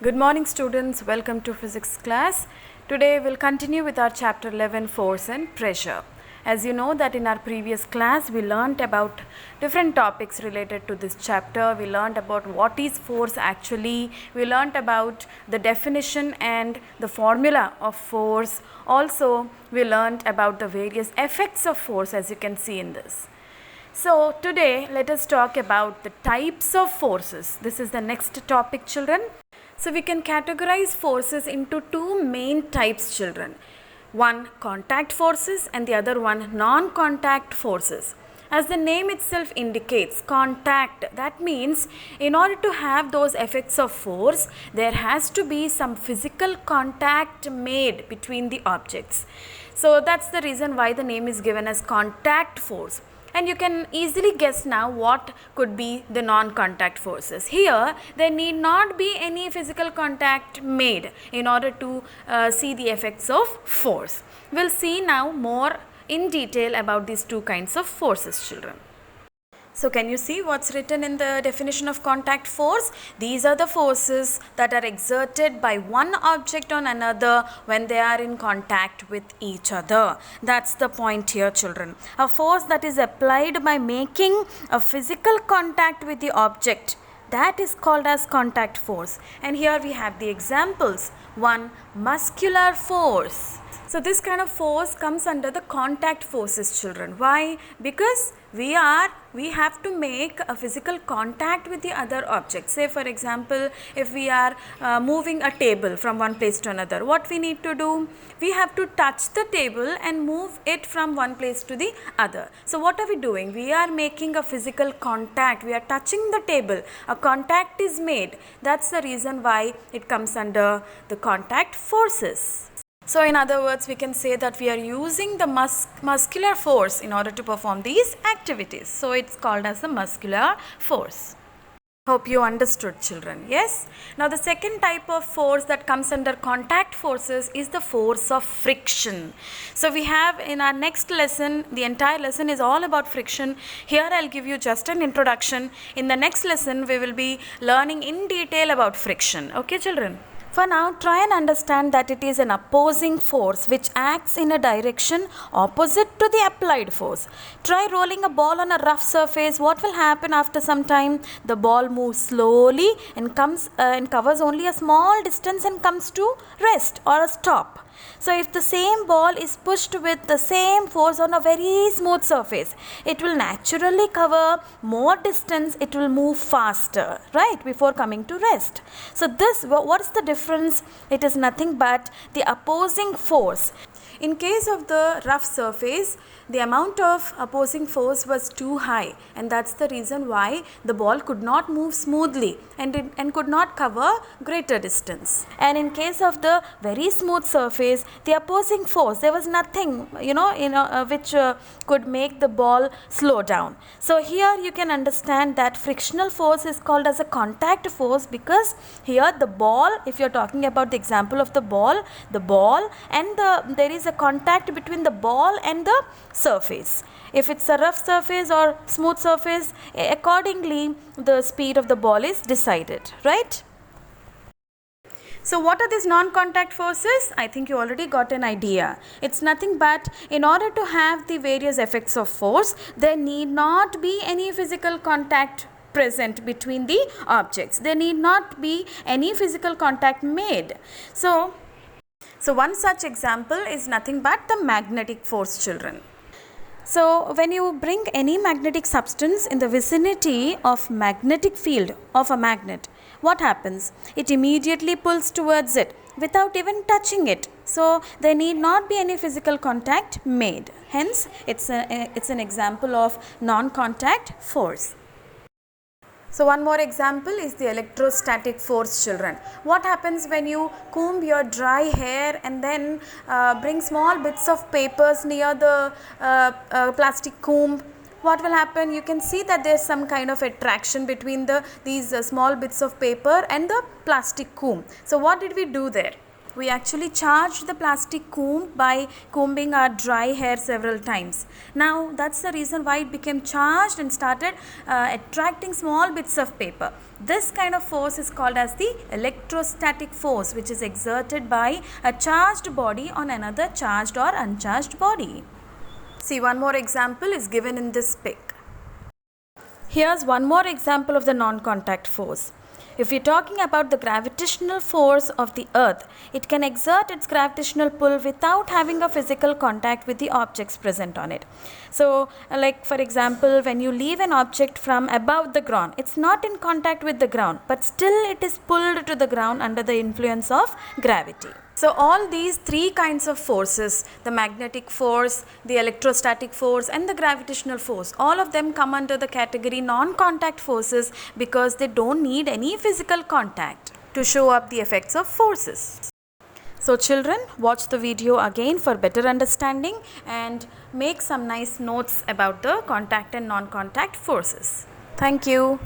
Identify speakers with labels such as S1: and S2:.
S1: Good morning students, welcome to physics class. Today we'll continue with our chapter 11, force and pressure. As you know that in our previous class we learnt about different topics related to this chapter. We learnt about what is force actually, we learnt about the definition and the formula of force. Also we learnt about the various effects of force, as you can see in this. So today let us talk about the types of forces. This is the next topic, children. So we can categorize forces into two main types, children. One, contact forces, and the other one, non-contact forces. As the name itself indicates, contact, that means in order to have those effects of force, there has to be some physical contact made between the objects. So that's the reason why the name is given as contact force. And you can easily guess now what could be the non-contact forces. Here, there need not be any physical contact made in order to see the effects of force. We'll see now more in detail about these two kinds of forces, children. So can you see what's written in the definition of contact force? These are the forces that are exerted by one object on another when they are in contact with each other. That's the point here, children. A force that is applied by making a physical contact with the object, that is called as contact force. And here we have the examples. One, muscular force. So this kind of force comes under the contact forces, children. Why? Because we have to make a physical contact with the other object. Say for example, if we are moving a table from one place to another, what we need to do? We have to touch the table and move it from one place to the other. So what are we doing? We are making a physical contact. We are touching the table. A contact is made. That's the reason why it comes under the contact forces. So in other words, we can say that we are using the muscular force in order to perform these activities. So it's called as the muscular force. Hope you understood, children. Yes? Now the second type of force that comes under contact forces is the force of friction. So we have in our next lesson, the entire lesson is all about friction. Here I'll give you just an introduction. In the next lesson, we will be learning in detail about friction. Okay, children? For now, try and understand that it is an opposing force which acts in a direction opposite to the applied force. Try rolling a ball on a rough surface. What will happen after some time? The ball moves slowly and covers only a small distance and comes to rest or a stop. So if the same ball is pushed with the same force on a very smooth surface, it will naturally cover more distance, it will move faster, right, before coming to rest. So what is the difference? It is nothing but the opposing force. In case of the rough surface, the amount of opposing force was too high, and that's the reason why the ball could not move smoothly and could not cover greater distance. And in case of the very smooth surface, the opposing force, there was nothing which could make the ball slow down. So here you can understand that frictional force is called as a contact force, because here the ball, if you're talking about the example of the ball and there is a contact between the ball and the surface. If it's a rough surface or smooth surface, accordingly the speed of the ball is decided, right? So what are these non-contact forces? I think you already got an idea. It's nothing but in order to have the various effects of force, there need not be any physical contact present between the objects. There need not be any physical contact made. So one such example is nothing but the magnetic force, children. So when you bring any magnetic substance in the vicinity of magnetic field of a magnet, what happens? It immediately pulls towards it without even touching it. So there need not be any physical contact made. Hence, it's an example of non-contact force. So one more example is the electrostatic force, children. What happens when you comb your dry hair and then bring small bits of papers near the plastic comb? What will happen? You can see that there is some kind of attraction between these small bits of paper and the plastic comb. So what did we do there? We actually charged the plastic comb by combing our dry hair several times. Now that's the reason why it became charged and started attracting small bits of paper. This kind of force is called as the electrostatic force, which is exerted by a charged body on another charged or uncharged body. See, one more example is given in this pic. Here's one more example of the non-contact force. If we're talking about the gravitational force of the earth, it can exert its gravitational pull without having a physical contact with the objects present on it. So, like for example, when you leave an object from above the ground, it's not in contact with the ground, but still it is pulled to the ground under the influence of gravity. So all these three kinds of forces, the magnetic force, the electrostatic force and the gravitational force, all of them come under the category non-contact forces because they don't need any physical contact to show up the effects of forces. So children, watch the video again for better understanding and make some nice notes about the contact and non-contact forces. Thank you.